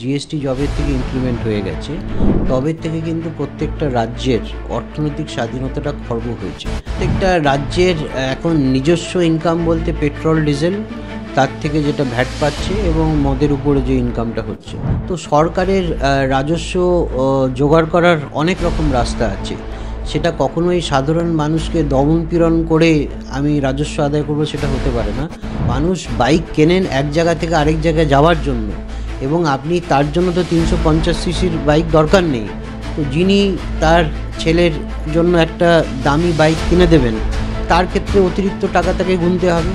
GST যবে থেকে implement হয়ে গেছে তবে থেকে কিন্তু প্রত্যেকটা রাজ্যের অর্থনৈতিক স্বাধীনতাটা খর্ব হয়েছে। প্রত্যেকটা রাজ্যের এখন নিজস্ব ইনকাম বলতে পেট্রোল ডিজেল, তার থেকে যেটা ভ্যাট পাচ্ছে এবং মদের উপরে যে ইনকামটা হচ্ছে। তো সরকারের রাজস্ব জোগাড় করার অনেক রকম রাস্তা আছে। সেটা কখনোই সাধারণ মানুষকে দমন পীড়ন করে আমি রাজস্ব আদায় করবো সেটা হতে পারে না। মানুষ বাইক কেনেন এক জায়গা থেকে আরেক জায়গায় যাওয়ার জন্য, এবং আপনি তার জন্য তো 350 সিসির বাইক দরকার নেই। তো যিনি তার ছেলের জন্য একটা দামি বাইক কিনে দেবেন, তার ক্ষেত্রে অতিরিক্ত টাকা তাকে গুনতে হবে।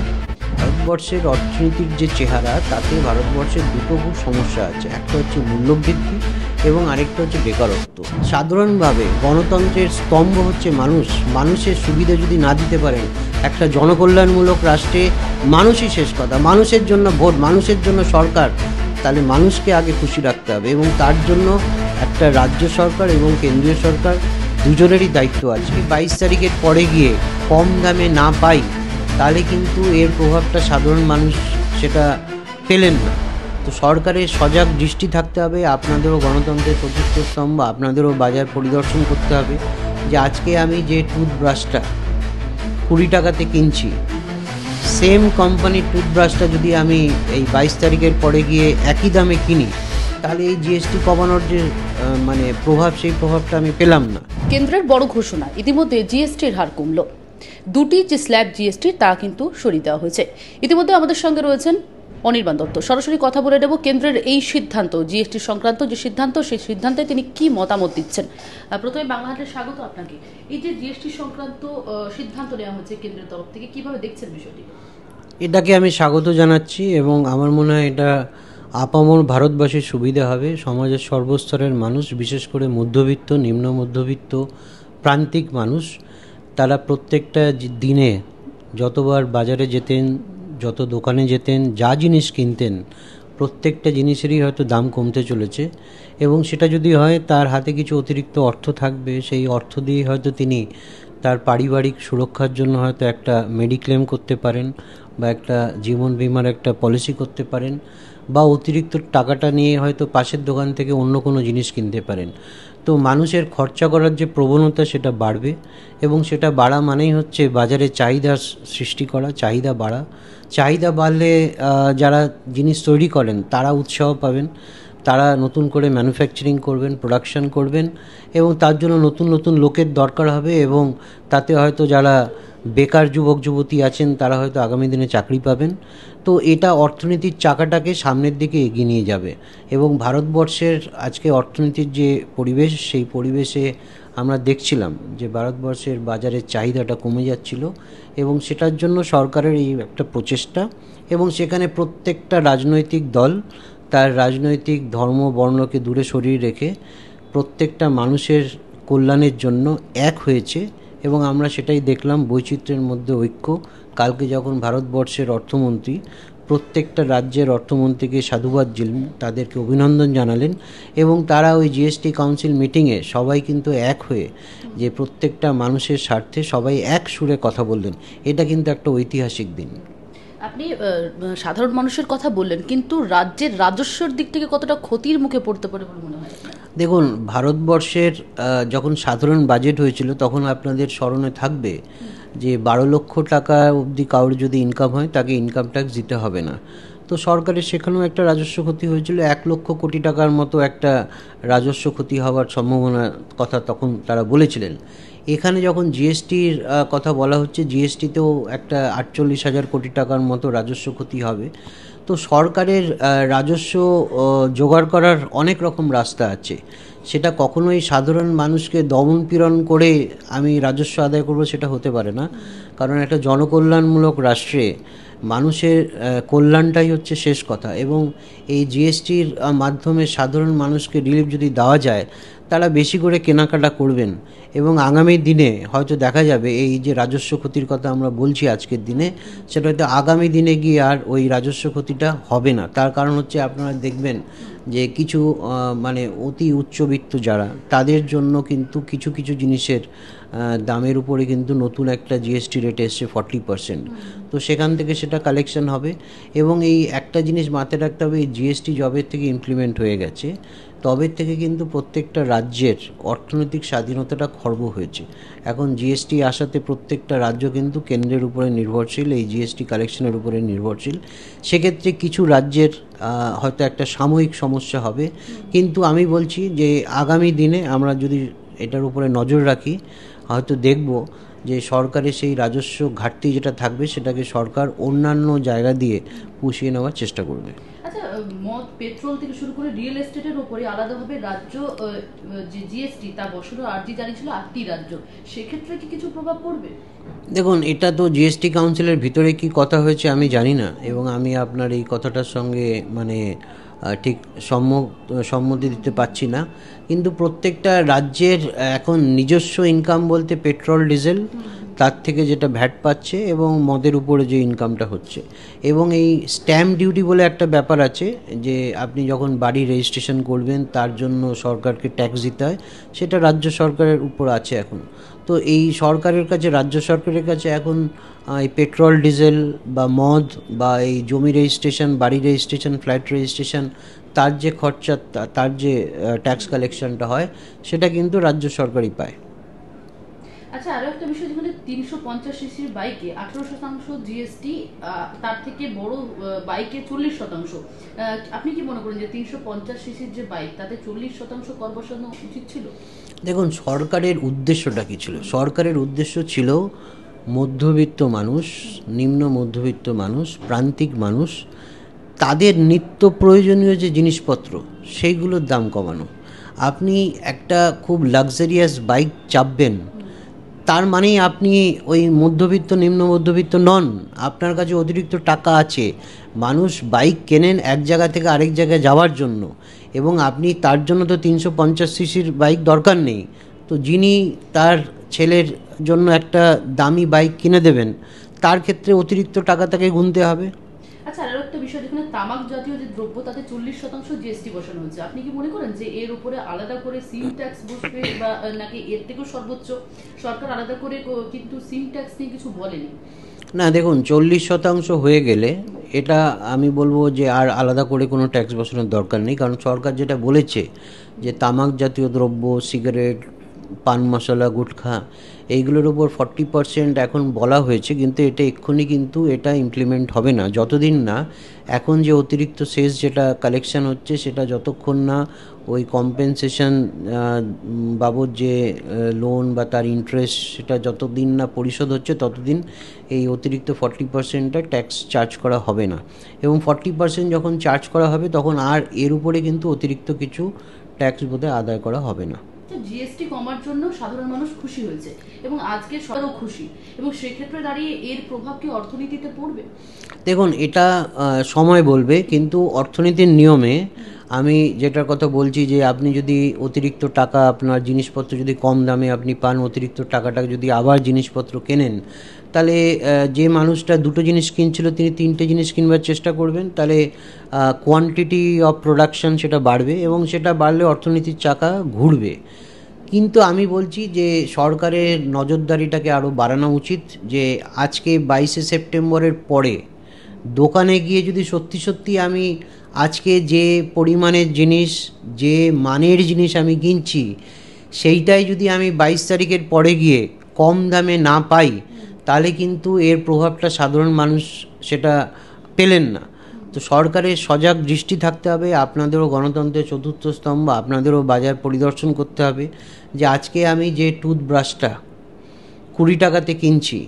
ভারতবর্ষের অর্থনীতির যে চেহারা, তাতে ভারতবর্ষের দুটো খুব সমস্যা আছে। একটা হচ্ছে মূল্যবৃদ্ধি এবং আরেকটা হচ্ছে বেকারত্ব। সাধারণভাবে গণতন্ত্রের স্তম্ভ হচ্ছে মানুষ। মানুষের সুবিধা যদি না দিতে পারেন, একটা জনকল্যাণমূলক রাষ্ট্রে মানুষই শেষ কথা। মানুষের জন্য ভোট, মানুষের জন্য সরকার, তাহলে মানুষকে আগে খুশি রাখতে হবে, এবং তার জন্য একটা রাজ্য সরকার এবং কেন্দ্রীয় সরকার দুজনেরই দায়িত্ব আছে। 22 তারিখের পরে গিয়ে কম দামে না পাই, তাহলে কিন্তু এর প্রভাবটা সাধারণ মানুষ সেটা পেলেন না। তো সরকারের সজাগ দৃষ্টি থাকতে হবে। আপনাদেরও গণতন্ত্রের প্রতিষ্ঠ স্তম্ভ, আপনাদেরও বাজার পরিদর্শন করতে হবে যে আজকে আমি যে টুথব্রাশটা 20 টাকাতে কিনছি, সেম কোম্পানির টুথব্রাশটা যদি আমি এই 22 তারিখের পরে গিয়ে একই দামে কিনি, তাহলে এই জিএসটি কমানোর যে প্রভাব, সেই প্রভাবটা আমি পেলাম না। কেন্দ্রের বড় ঘোষণা, ইতিমধ্যে জিএসটির হার কমল। দুটি যে স্ল্যাব জিএসটি তা কিন্তু সরিয়ে দেওয়া হয়েছে। ইতিমধ্যে আমাদের সঙ্গে রয়েছেন অনির্বাণ দত্ত। সরাসরি কথা বলে নেব কেন্দ্রের এই সিদ্ধান্ত, জিএসটি সংক্রান্ত যে সিদ্ধান্ত, সেই সিদ্ধান্তে তিনি কি মতামত দিচ্ছেন। প্রথমে বাংলাহাটে স্বাগত আপনাকে। এই যে জিএসটি সংক্রান্ত সিদ্ধান্ত নেওয়া হয়েছে কেন্দ্রের তরফ থেকে, কিভাবে দেখছেন বিষয়টি? এটাকে আমি স্বাগত জানাচ্ছি, এবং আমার মনে হয় এটা আপামর ভারতবাসীর সুবিধা হবে। সমাজের সর্বস্তরের মানুষ, বিশেষ করে মধ্যবিত্ত, নিম্ন মধ্যবিত্ত, প্রান্তিক মানুষ, তারা প্রত্যেকটা দিনে যতবার বাজারে যেতেন, যত দোকানে যেতেন, যা জিনিস কিনতেন, প্রত্যেকটা জিনিসেরই হয়তো দাম কমতে চলেছে। এবং সেটা যদি হয়, তার হাতে কিছু অতিরিক্ত অর্থ থাকবে। সেই অর্থ দিয়ে হয়তো তিনি তার পারিবারিক সুরক্ষার জন্য হয়তো একটা মেডিক্লেম করতে পারেন, বা একটা জীবন বিমার একটা পলিসি করতে পারেন, বা অতিরিক্ত টাকাটা নিয়ে হয়তো পাশের দোকান থেকে অন্য কোনো জিনিস কিনতে পারেন। তো মানুষের খরচা করার যে প্রবণতা, সেটা বাড়বে, এবং সেটা বাড়া মানেই হচ্ছে বাজারে চাহিদা সৃষ্টি করা, চাহিদা বাড়া। চাহিদা বাড়লে যারা জিনিস তৈরি করেন তারা উৎসাহ পাবেন, তারা নতুন করে ম্যানুফ্যাকচারিং করবেন, প্রোডাকশন করবেন, এবং তার জন্য নতুন নতুন লোকের দরকার হবে, এবং তাতে হয়তো যারা বেকার যুবক যুবতী আছেন তারা হয়তো আগামী দিনে চাকরি পাবেন। তো এটা অর্থনীতির চাকাটাকে সামনের দিকে এগিয়ে নিয়ে যাবে। এবং ভারতবর্ষের আজকে অর্থনীতির যে পরিবেশ, সেই পরিবেশে আমরা দেখছিলাম যে ভারতবর্ষের বাজারের চাহিদাটা কমে যাচ্ছিল, এবং সেটার জন্য সরকারের এই একটা প্রচেষ্টা, এবং সেখানে প্রত্যেকটা রাজনৈতিক দল তার রাজনৈতিক ধর্ম বর্ণকে দূরে সরিয়ে রেখে প্রত্যেকটা মানুষের কল্যাণের জন্য এক হয়েছে। এবং আমরা সেটাই দেখলাম, বৈচিত্র্যের মধ্যে ঐক্য। কালকে যখন ভারতবর্ষের অর্থমন্ত্রী প্রত্যেকটা রাজ্যের অর্থমন্ত্রীকে সাধুবাদ দিলেন, তাদেরকে অভিনন্দন জানালেন, এবং তারা ওই জিএসটি কাউন্সিল মিটিংয়ে সবাই কিন্তু এক হয়ে যে প্রত্যেকটা মানুষের স্বার্থে সবাই এক সুরে কথা বললেন। এটা কিন্তু একটা ঐতিহাসিক দিন। আপনি সাধারণ মানুষের কথা বললেন, কিন্তু রাজ্যের রাজস্বর দিক থেকে কতটা ক্ষতির মুখে পড়তে পারে বলে মনে হয়? দেখুন, ভারতবর্ষের যখন সাধারণ বাজেট হয়েছিল, তখন আপনাদের স্মরণে থাকবে যে 12 লক্ষ টাকা অবধি কারোর যদি ইনকাম হয়, তাকে ইনকাম ট্যাক্স দিতে হবে না। তো সরকারের সেখানেও একটা রাজস্ব ক্ষতি হয়েছিল। 1 লক্ষ কোটি টাকার মতো একটা রাজস্ব ক্ষতি হওয়ার সম্ভাবনার কথা তখন তারা বলেছিলেন। এখানে যখন জিএসটির কথা বলা হচ্ছে, জিএসটিতেও একটা 48,000 কোটি টাকার মতো রাজস্ব ক্ষতি হবে। তো সরকারের রাজস্ব জোগাড় করার অনেক রকম রাস্তা আছে। সেটা কখনোই সাধারণ মানুষকে দমন পীড়ন করে আমি রাজস্ব আদায় করব সেটা হতে পারে না। কারণ একটা জনকল্যাণমূলক রাষ্ট্রে মানুষের কল্যাণটাই হচ্ছে শেষ কথা, এবং এই জিএসটির মাধ্যমে সাধারণ মানুষকে রিলিফ যদি দেওয়া যায়, তারা বেশি করে কেনাকাটা করবেন, এবং আগামী দিনে হয়তো দেখা যাবে এই যে রাজস্ব ক্ষতির কথা আমরা বলছি আজকের দিনে, সেটা হয়তো আগামী দিনে গিয়ে আর ওই রাজস্ব ক্ষতিটা হবে না। তার কারণ হচ্ছে, আপনারা দেখবেন যে কিছু মানে অতি উচ্চবিত্ত যারা, তাদের জন্য কিন্তু কিছু কিছু জিনিসের দামের উপরে কিন্তু নতুন একটা জিএসটি রেট এসছে 40%। তো সেখান থেকে সেটা কালেকশন হবে। এবং এই একটা জিনিস মাথায় রাখতে হবে, এই জিএসটি জবের থেকে ইমপ্লিমেন্ট হয়ে গেছে, তবে থেকে কিন্তু প্রত্যেকটা রাজ্যের অর্থনৈতিক স্বাধীনতাটা খর্ব হয়েছে। এখন জিএসটি আসাতে প্রত্যেকটা রাজ্য কিন্তু কেন্দ্রের উপরে নির্ভরশীল, এই জিএসটি কালেকশনের উপরে নির্ভরশীল। সেক্ষেত্রে কিছু রাজ্যের হয়তো একটা সাময়িক সমস্যা হবে, কিন্তু আমি বলছি যে আগামী দিনে আমরা যদি এটার উপরে নজর রাখি, হয়তো দেখব যে সরকারের সেই রাজস্ব ঘাটতি যেটা থাকবে সেটাকে সরকার অন্যান্য জায়গা দিয়ে পুষিয়ে নেওয়ার চেষ্টা করবে। আচ্ছা, মদ, পেট্রোল থেকে শুরু করে রিয়েল এস্টেটের উপরে আলাদাভাবে রাজ্য যে জিএসটি তা বসানোর আর্জি জানিয়েছিল 8টি রাজ্য, সেক্ষেত্রে কি কিছু প্রভাব পড়বে? দেখুন, এটা তো জিএসটি কাউন্সিলের ভিতরে কি কথা হয়েছে আমি জানি না, এবং আমি আপনার এই কথাটার সঙ্গে মানে ঠিক সম্মতি দিতে পারছি না। কিন্তু প্রত্যেকটা রাজ্যের এখন নিজস্ব ইনকাম বলতে পেট্রোল, ডিজেল, তার থেকে যেটা ভ্যাট পাচ্ছে, এবং মদের উপরে যে ইনকামটা হচ্ছে। এবং এই স্ট্যাম্প ডিউটি বলে একটা ব্যাপার আছে, যে আপনি যখন বাড়ি রেজিস্ট্রেশন করবেন তার জন্য সরকারকে ট্যাক্স দিতে হয়, সেটা রাজ্য সরকারের উপর আছে এখন। তো এই সরকারের কাছে, রাজ্য সরকারের কাছে এখন এই পেট্রোল, ডিজেল বা মদ বা এই জমি রেজিস্ট্রেশন, বাড়ি রেজিস্ট্রেশন, ফ্ল্যাট রেজিস্ট্রেশন, তার যে খরচা, তার যে ট্যাক্স কালেকশনটা হয়, সেটা কিন্তু রাজ্য সরকারই পায়। আচ্ছা, আরো একটা বিষয়, যেখানে 350 সিসির বাইকে 18% জিএসটি, তার থেকে বড় বাইকে 40%। আপনি কি মনে করেন যে 350 সিসির যে বাইক, তাতে 40% কর বসানো উচিত ছিল? দেখুন, সরকারের উদ্দেশ্যটা কী ছিল? সরকারের উদ্দেশ্য ছিল মধ্যবিত্ত মানুষ, নিম্ন মধ্যবিত্ত মানুষ, প্রান্তিক মানুষ, তাদের নিত্য প্রয়োজনীয় যে জিনিসপত্র সেইগুলোর দাম কমানো। আপনি একটা খুব লাক্সারিয়াস বাইক চাপবেন, তার মানেই আপনি ওই মধ্যবিত্ত, নিম্ন মধ্যবিত্ত নন, আপনার কাছে অতিরিক্ত টাকা আছে। মানুষ বাইক কেনেন এক জায়গা থেকে আরেক জায়গায় যাওয়ার জন্য, এবং আপনি তার জন্য তো 350 সিসির বাইক দরকার নেই। তো যিনি তার ছেলের জন্য একটা দামি বাইক কিনে দেবেন, তার ক্ষেত্রে অতিরিক্ত টাকা তাকে গুনতে হবে। আচ্ছা, আরো একটা বিষয়, যেখানে তামাক জাতীয় যে দ্রব্য, তাতে 40% জিএসটি বসানো হচ্ছে। আপনি কি মনে করেন যে এর উপরে আলাদা করে সিম ট্যাক্স বসবে, বা নাকি এর থেকেও সর্বোচ্চ? সরকার আলাদা করে কিন্তু সিম ট্যাক্স নিয়ে কিছু বলেনি। না, দেখুন, 40% হয়ে গেলে এটা আমি বলবো যে আর আলাদা করে কোনো ট্যাক্স বসানোর দরকার নেই। কারণ সরকার যেটা বলেছে যে তামাক জাতীয় দ্রব্য, সিগারেট, পান মশলা, গুটখা, এইগুলোর উপর 40% এখন বলা হয়েছে, কিন্তু এটা এক্ষুনি কিন্তু এটা ইমপ্লিমেন্ট হবে না যতদিন না এখন যে অতিরিক্ত সেস যেটা কালেকশন হচ্ছে, সেটা যতক্ষণ না ওই কম্পেনসেশন বাবদ যে লোন বা তার ইন্টারেস্ট, সেটা যতদিন না পরিশোধ হচ্ছে, ততদিন এই অতিরিক্ত 40%টা ট্যাক্স চার্জ করা হবে না। এবং 40% যখন চার্জ করা হবে, তখন আর এর উপরে কিন্তু অতিরিক্ত কিছু ট্যাক্স বোধহয় আদায় করা হবে না। জিএসটি কমার জন্য সাধারণ মানুষ খুশি হয়েছে, এবং আজকে সরকারও খুশি, এবং সেক্ষেত্রে দাঁড়িয়ে এর প্রভাব কি অর্থনীতিতে পড়বে? দেখুন, এটা সময় বলবে, কিন্তু অর্থনীতির নিয়মে আমি যেটার কথা বলছি, যে আপনি যদি অতিরিক্ত টাকা, আপনার জিনিসপত্র যদি কম দামে আপনি পান, অতিরিক্ত টাকাটা যদি আবার জিনিসপত্র কেনেন, তাহলে যে মানুষটা দুটো জিনিস কিনছিল তিনি তিনটে জিনিস কিনবার চেষ্টা করবেন। তাহলে কোয়ান্টিটি অফ প্রোডাকশন সেটা বাড়বে, এবং সেটা বাড়লে অর্থনীতির চাকা ঘুরবে। কিন্তু আমি বলছি যে সরকারের নজরদারিটাকে আরও বাড়ানো উচিত, যে আজকে 22শে সেপ্টেম্বরের পরে দোকানে গিয়ে যদি সত্যি সত্যি আমি আজকে যে পরিমাণের জিনিস, যে মানের জিনিস আমি কিনছি, সেইটাই যদি আমি 22 তারিখের পরে গিয়ে কম দামে না পাই, তাহলে কিন্তু এর প্রভাবটা সাধারণ মানুষ সেটা পেলেন না। তো সরকারের সজাগ দৃষ্টি থাকতে হবে। আপনাদেরও গণতন্ত্রের চতুর্থ স্তম্ভ, আপনাদেরও বাজার পরিদর্শন করতে হবে, যে আজকে আমি যে টুথব্রাশটা 20 টাকাতে কিনছি,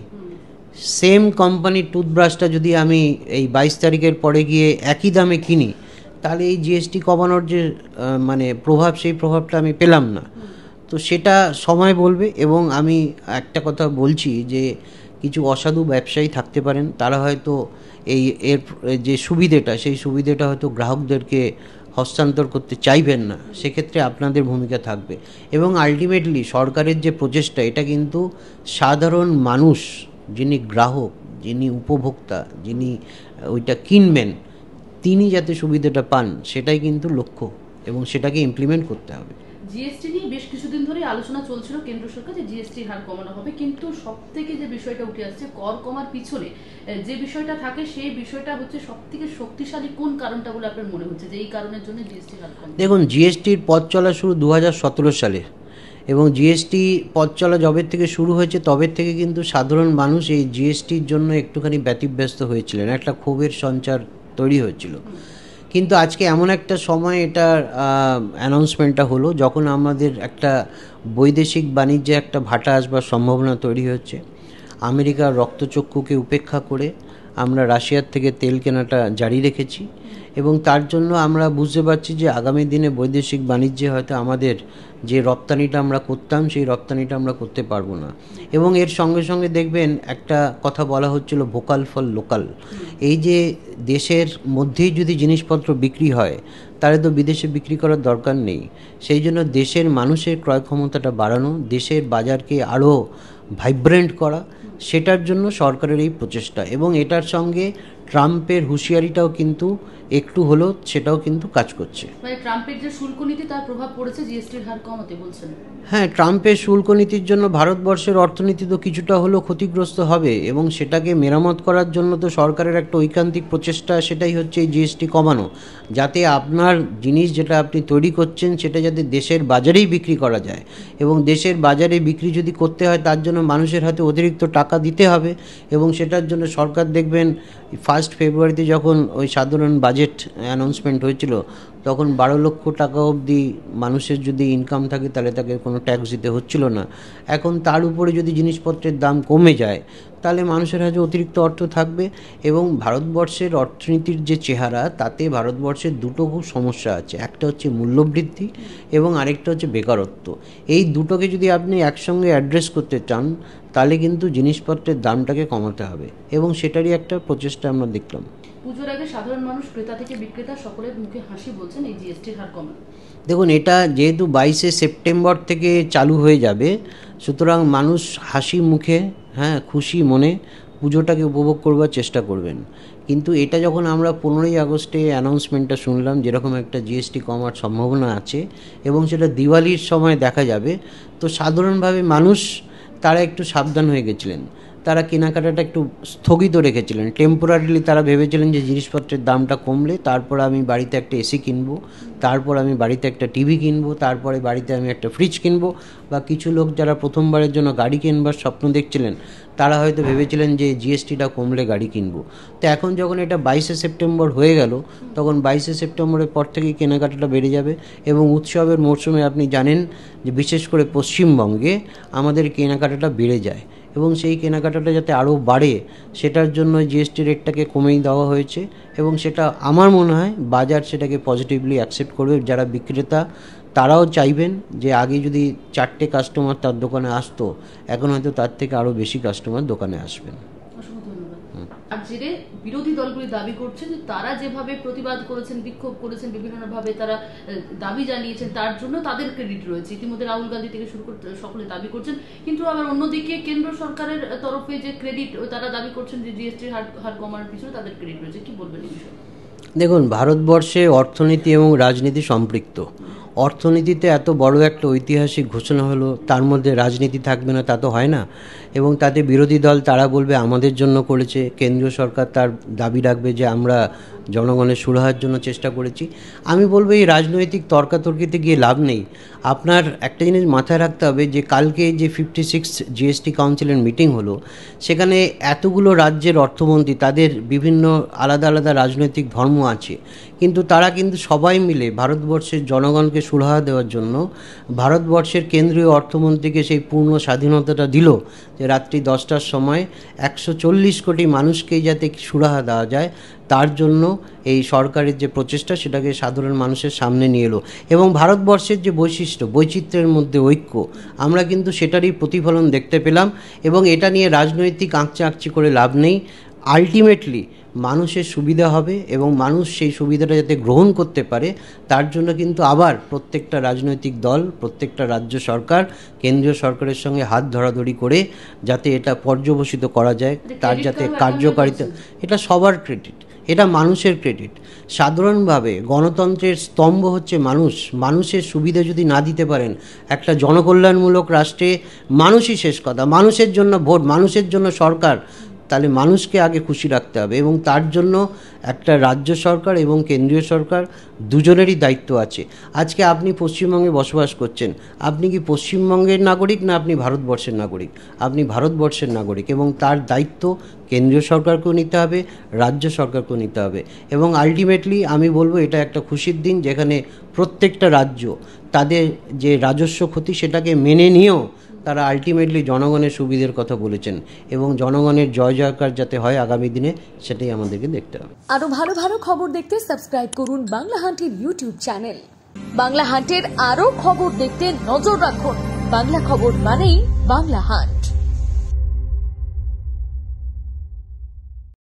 সেম কোম্পানির টুথব্রাশটা যদি আমি এই 22 তারিখের পরে গিয়ে একই দামে কিনি, তাহলে এই জিএসটি কমানোর যে মানে প্রভাব, সেই প্রভাবটা আমি পেলাম না। তো সেটা সময় বলবে। এবং আমি একটা কথা বলছি, যে কিছু অসাধু ব্যবসায়ী থাকতে পারেন, তারা হয়তো এর যে সুবিধেটা, সেই সুবিধেটা হয়তো গ্রাহকদেরকে হস্তান্তর করতে চাইবেন না। সেক্ষেত্রে আপনাদের ভূমিকা থাকবে। এবং আলটিমেটলি সরকারের যে প্রচেষ্টা, এটা কিন্তু সাধারণ মানুষ, যিনি গ্রাহক, যিনি উপভোক্তা, যিনি ওইটা কিনবেন, তিনি যাতে সুবিধাটা পান সেটাই কিন্তু লক্ষ্য, এবং সেটাকে ইমপ্লিমেন্ট করতে হবে। জিএসটি নিয়ে বেশ কিছুদিন ধরে আলোচনা চলছিল কেন্দ্র সরকার যে জিএসটির হার কমানো হবে, কিন্তু সব থেকে যে বিষয়টা উঠে আসছে কর কমার পিছনে যে বিষয়টা থাকে সেই বিষয়টা হচ্ছে সব থেকে শক্তিশালী কোন কারণটা বলে আপনার মনে হচ্ছে যে এই কারণের জন্য জিএসটির হার কমবে? দেখুন, জিএসটির পথ চলা শুরু 2017 সালে, এবং জিএসটি পথ চলা যবে থেকে শুরু হয়েছে তবে থেকে কিন্তু সাধারণ মানুষ এই জিএসটির জন্য একটুখানি ব্যতিব্যস্ত হয়েছিলেন, একটা ক্ষোভের সঞ্চার তৈরি হয়েছিল। কিন্তু আজকে এমন একটা সময় এটার অ্যানাউন্সমেন্টটা হলো যখন আমাদের একটা বৈদেশিক বাণিজ্যে একটা ভাটা আসবার সম্ভাবনা তৈরি হচ্ছে। আমেরিকার রক্তচক্ষুকে উপেক্ষা করে আমরা রাশিয়ার থেকে তেল কেনাটা জারি রেখেছি, এবং তার জন্য আমরা বুঝতে পারছি যে আগামী দিনে বৈদেশিক বাণিজ্যে হয়তো আমাদের যে রপ্তানিটা আমরা করতাম সেই রপ্তানিটা আমরা করতে পারবো না। এবং এর সঙ্গে সঙ্গে দেখবেন একটা কথা বলা হচ্ছিল ভোকাল ফর লোকাল। এই যে দেশের মধ্যেই যদি জিনিসপত্র বিক্রি হয় তাহলে তো বিদেশে বিক্রি করার দরকার নেই। সেই জন্য দেশের মানুষের ক্রয় ক্ষমতাটা বাড়ানো, দেশের বাজারকে আরও ভাইব্রেন্ট করা, সেটার জন্য সরকারের এই প্রচেষ্টা। এবং এটার সঙ্গে ট্রাম্পের হুঁশিয়ারিটাও কিন্তু একটু হলেও সেটাও কিন্তু কাজ করছে। মানে ট্রাম্পের যে শুল্ক নীতি তার প্রভাব পড়েছে জিএসটির হার কমাতে বলছেন? হ্যাঁ, ট্রাম্পের শুল্ক নীতির জন্য ভারতবর্ষের অর্থনীতি তো কিছুটা হলেও ক্ষতিগ্রস্ত হবে, এবং সেটাকে মেরামত করার জন্য তো সরকারের একটা ঐকান্তিক প্রচেষ্টা, সেটাই হচ্ছে এই জিএসটি কমানো, যাতে আপনার জিনিস যেটা আপনি তৈরি করছেন সেটা যাতে দেশের বাজারেই বিক্রি করা যায়। এবং দেশের বাজারে বিক্রি যদি করতে হয় তার জন্য মানুষের হাতে অতিরিক্ত টাকা দিতে হবে, এবং সেটার জন্য সরকার দেখবেন 1 ফেব্রুয়ারিতে যখন ওই সাধারণ বাজেট অ্যানাউন্সমেন্ট হয়েছিল তখন 12 লক্ষ টাকা অবধি মানুষের যদি ইনকাম থাকে তাহলে তাকে কোনো ট্যাক্স দিতে হচ্ছিল না। এখন তার উপরে যদি জিনিসপত্রের দাম কমে যায় তাহলে মানুষের হাতে অতিরিক্ত অর্থ থাকবে। এবং ভারতবর্ষের অর্থনীতির যে চেহারা তাতে ভারতবর্ষের দুটো খুব সমস্যা আছে, একটা হচ্ছে মূল্যবৃদ্ধি এবং আরেকটা হচ্ছে বেকারত্ব। এই দুটোকে যদি আপনি একসঙ্গে অ্যাড্রেস করতে চান তাহলে কিন্তু জিনিসপত্রের দামটাকে কমাতে হবে, এবং সেটারই একটা প্রচেষ্টা আমরা দেখলাম। পুজোর আগে সাধারণ মানুষ ক্রেতা থেকে বিক্রেতা সকলের মুখে হাসি বলছেন এই জিএসটির হার কমানো। দেখুন, এটা যেহেতু 22শে সেপ্টেম্বর থেকে চালু হয়ে যাবে, সুতরাং মানুষ হাসি মুখে, হ্যাঁ, খুশি মনে পুজোটাকে উপভোগ করবার চেষ্টা করবেন। কিন্তু এটা যখন আমরা 15ই আগস্টে অ্যানাউন্সমেন্টটা শুনলাম যেরকম একটা জিএসটি কমার সম্ভাবনা আছে এবং সেটা দিওয়ালির সময় দেখা যাবে, তো সাধারণভাবে মানুষ তারা একটু সাবধান হয়ে গেছিলেন, তারা কেনাকাটাটা একটু স্থগিত রেখেছিলেন। টেম্পোরারিলি তারা ভেবেছিলেন যে জিনিসপত্রের দামটা কমলে তারপর আমি বাড়িতে একটা এসি কিনবো, তারপর আমি বাড়িতে একটা টিভি কিনবো, তারপরে বাড়িতে আমি একটা ফ্রিজ কিনবো, বা কিছু লোক যারা প্রথমবারের জন্য গাড়ি কিনবার স্বপ্ন দেখছিলেন তারা হয়তো ভেবেছিলেন যে জিএসটিটা কমলে গাড়ি কিনবো। তো এখন যখন এটা 22শে সেপ্টেম্বর হয়ে গেল তখন 22শে সেপ্টেম্বরের পর থেকেই কেনাকাটাটা বেড়ে যাবে। এবং উৎসবের মরশুমে আপনি জানেন যে বিশেষ করে পশ্চিমবঙ্গে আমাদের কেনাকাটাটা বেড়ে যায়, এবং সেই কেনাকাটাটা যাতে আরও বাড়ে সেটার জন্য জিএসটি রেটটাকে কমেই দেওয়া হয়েছে। এবং সেটা আমার মনে হয় বাজার সেটাকে পজিটিভলি অ্যাকসেপ্ট করবে। যারা বিক্রেতা তারাও চাইবেন যে আগে যদি 4টে কাস্টমার তার দোকানে আসতো, এখন হয়তো তার থেকে আরও বেশি কাস্টমার দোকানে আসবেন। আর যে বিরোধী দলগুলি দাবি করছে যে তারা যেভাবে প্রতিবাদ করেছেন, বিক্ষোভ করেছেন, বিভিন্নভাবে তারা দাবি জানিয়েছেন তার জন্য তাদের ক্রেডিট রয়েছে। ইতিমধ্যে রাহুল গান্ধী থেকে শুরু করে সকলে দাবি করছেন, কিন্তু আবার অন্যদিকে কেন্দ্র সরকারের তরফে যে ক্রেডিট তারা দাবি করছেন যে জিএসটির হার কমানোর পিছনে তাদের ক্রেডিট রয়েছে। কি বলবেন এই বিষয়ে? দেখুন, ভারতবর্ষে অর্থনীতি এবং রাজনীতি সম্পৃক্ত। অর্থনীতিতে এত বড় একটা ঐতিহাসিক ঘোষণা হলো, তার মধ্যে রাজনীতি থাকবে না তা তো হয় না। এবং তাতে বিরোধী দল তারা বলবে আমাদের জন্য করেছে, কেন্দ্রীয় সরকার তার দাবি রাখবে যে আমরা জনগণের সুরাহার জন্য চেষ্টা করেছি। আমি বলবো এই রাজনৈতিক তর্কাতর্কিতে গিয়ে লাভ নেই। আপনার একটা জিনিস মাথায় রাখতে হবে যে কালকে যে 56 জিএসটি কাউন্সিলের মিটিং হলো, সেখানে এতগুলো রাজ্যের অর্থমন্ত্রী, তাদের বিভিন্ন আলাদা আলাদা রাজনৈতিক ধর্ম আছে, কিন্তু তারা কিন্তু সবাই মিলে ভারতবর্ষের জনগণকে সুরাহা দেওয়ার জন্য ভারতবর্ষের কেন্দ্রীয় অর্থমন্ত্রীকে সেই পূর্ণ স্বাধীনতাটা দিল যে রাত্রি 10টার সময় 140 কোটি মানুষকেই যাতে সুরাহা দেওয়া যায়, তার জন্য এই সরকারের যে প্রচেষ্টা সেটাকে সাধারণ মানুষের সামনে নিয়ে এলো। এবং ভারতবর্ষের যে বৈশিষ্ট্য, বৈচিত্র্যের মধ্যে ঐক্য, আমরা কিন্তু সেটারই প্রতিফলন দেখতে পেলাম। এবং এটা নিয়ে রাজনৈতিক আঁকচি করে লাভ নেই। আলটিমেটলি মানুষের সুবিধা হবে এবং মানুষ সেই সুবিধাটা যাতে গ্রহণ করতে পারে তার জন্য কিন্তু আবার প্রত্যেকটা রাজনৈতিক দল, প্রত্যেকটা রাজ্য সরকার কেন্দ্রীয় সরকারের সঙ্গে হাত ধরাধরি করে যাতে এটা পর্যবসিত করা যায়, তার যাতে কার্যকারিতা, এটা সবার ক্রেডিট। এটা মানুষের ক্রেডিট। সাধারণভাবে গণতন্ত্রের স্তম্ভ হচ্ছে মানুষ। মানুষের সুবিধা যদি না দিতে পারেন, একটা জনকল্যাণমূলক রাষ্ট্রে মানুষই শেষ কথা, মানুষের জন্য ভোট, মানুষের জন্য সরকার, তাহলে মানুষকে আগে খুশি রাখতে হবে। এবং তার জন্য একটা রাজ্য সরকার এবং কেন্দ্রীয় সরকার দুজনেরই দায়িত্ব আছে। আজকে আপনি পশ্চিমবঙ্গে বসবাস করছেন, আপনি কি পশ্চিমবঙ্গের নাগরিক না আপনি ভারতবর্ষের নাগরিক? আপনি ভারতবর্ষের নাগরিক, এবং তার দায়িত্ব কেন্দ্রীয় সরকারকেও নিতে হবে, রাজ্য সরকারকেও নিতে হবে। এবং আলটিমেটলি আমি বলবো এটা একটা খুশির দিন, যেখানে প্রত্যেকটা রাজ্য তাদের যে রাজস্ব ক্ষতি সেটাকে মেনে নিয়েও তারা আলটিমেটলি জনগণের সুবিধার কথা বলেছেন, এবং জনগণের জয় জয়কার যাতে হয় আগামী দিনে, সেটাই আমাদেরকে দেখতে হবে। আরো ভালো ভালো খবর দেখতে সাবস্ক্রাইব করুন বাংলা হান্টের ইউটিউব চ্যানেল। বাংলা হান্টের আরো খবর দেখতে নজর রাখুন। বাংলা খবর মানেই বাংলা হান্ট।